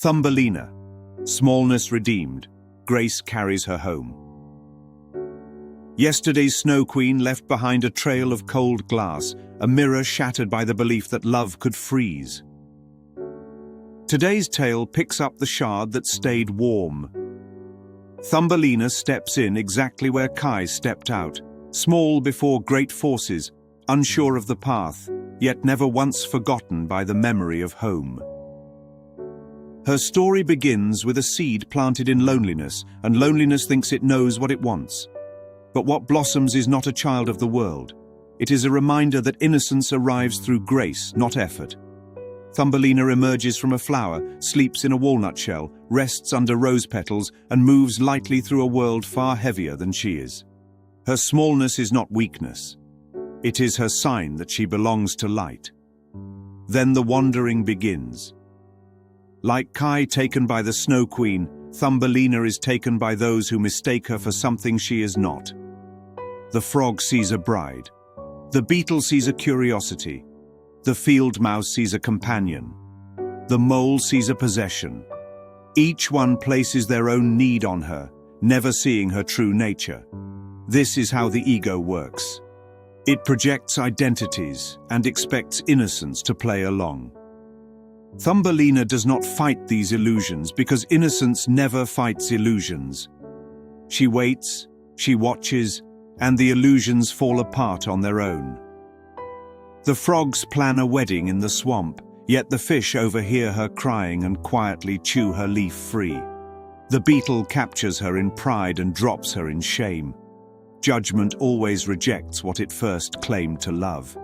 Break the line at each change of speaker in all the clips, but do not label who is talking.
Thumbelina. Smallness redeemed. Grace carries her home. Yesterday's Snow Queen left behind a trail of cold glass, a mirror shattered by the belief that love could freeze. Today's tale picks up the shard that stayed warm. Thumbelina steps in exactly where Kai stepped out, small before great forces, unsure of the path, yet never once forgotten by the memory of home. Her story begins with a seed planted in loneliness, and loneliness thinks it knows what it wants. But what blossoms is not a child of the world. It is a reminder that innocence arrives through grace, not effort. Thumbelina emerges from a flower, sleeps in a walnut shell, rests under rose petals, and moves lightly through a world far heavier than she is. Her smallness is not weakness. It is her sign that she belongs to light. Then the wandering begins. Like Kai taken by the Snow Queen, Thumbelina is taken by those who mistake her for something she is not. The frog sees a bride. The beetle sees a curiosity. The field mouse sees a companion. The mole sees a possession. Each one places their own need on her, never seeing her true nature. This is how the ego works. It projects identities and expects innocence to play along. Thumbelina does not fight these illusions because innocence never fights illusions. She waits, she watches, and the illusions fall apart on their own. The frogs plan a wedding in the swamp, yet the fish overhear her crying and quietly chew her leaf free. The beetle captures her in pride and drops her in shame. Judgment always rejects what it first claimed to love.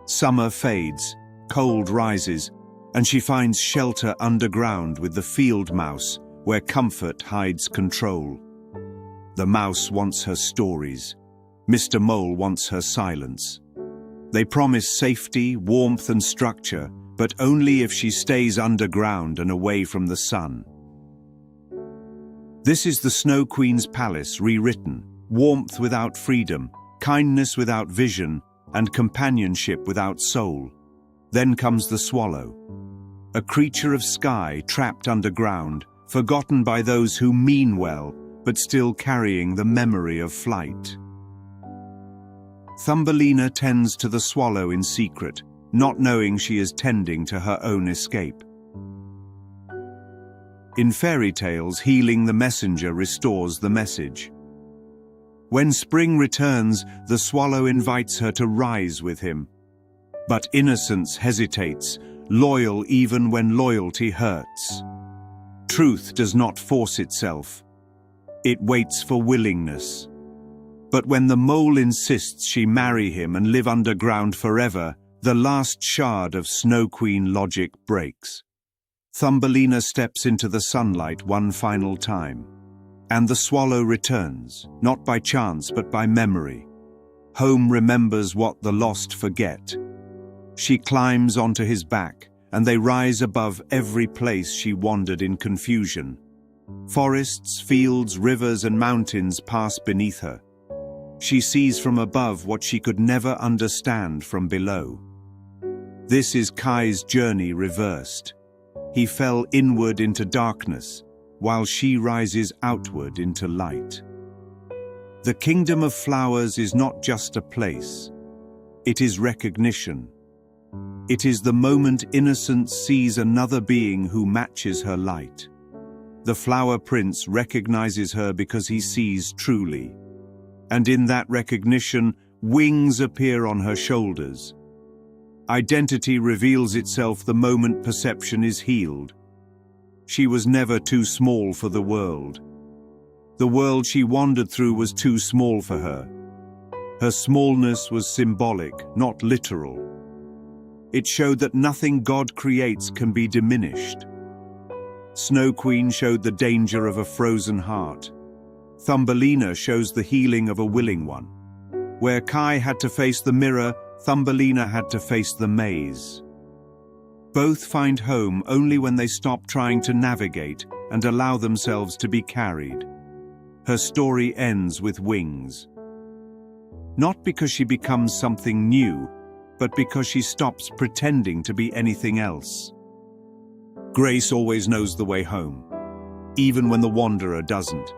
Summer fades, cold rises, and she finds shelter underground with the field mouse, where comfort hides control. The mouse wants her stories. Mr. Mole wants her silence. They promise safety, warmth, and structure, but only if she stays underground and away from the sun. This is the Snow Queen's palace rewritten: warmth without freedom, kindness without vision, and companionship without soul. Then comes the swallow, a creature of sky trapped underground, forgotten by those who mean well, but still carrying the memory of flight. Thumbelina tends to the swallow in secret, not knowing she is tending to her own escape. In fairy tales, healing the messenger restores the message. When spring returns, the swallow invites her to rise with him. But innocence hesitates, loyal even when loyalty hurts. Truth does not force itself. It waits for willingness. But when the mole insists she marry him and live underground forever, the last shard of Snow Queen logic breaks. Thumbelina steps into the sunlight one final time. And the swallow returns, not by chance but by memory. Home remembers what the lost forget. She climbs onto his back, and they rise above every place she wandered in confusion. Forests, fields, rivers, and mountains pass beneath her. She sees from above what she could never understand from below. This is Kai's journey reversed. He fell inward into darkness, while she rises outward into light. The kingdom of flowers is not just a place. It is recognition. It is the moment innocence sees another being who matches her light. The flower prince recognizes her because he sees truly. And in that recognition, wings appear on her shoulders. Identity reveals itself the moment perception is healed. She was never too small for the world. The world she wandered through was too small for her. Her smallness was symbolic, not literal. It showed that nothing God creates can be diminished. Snow Queen showed the danger of a frozen heart. Thumbelina shows the healing of a willing one. Where Kai had to face the mirror, Thumbelina had to face the maze. Both find home only when they stop trying to navigate and allow themselves to be carried. Her story ends with wings. Not because she becomes something new, but because she stops pretending to be anything else. Grace always knows the way home, even when the wanderer doesn't.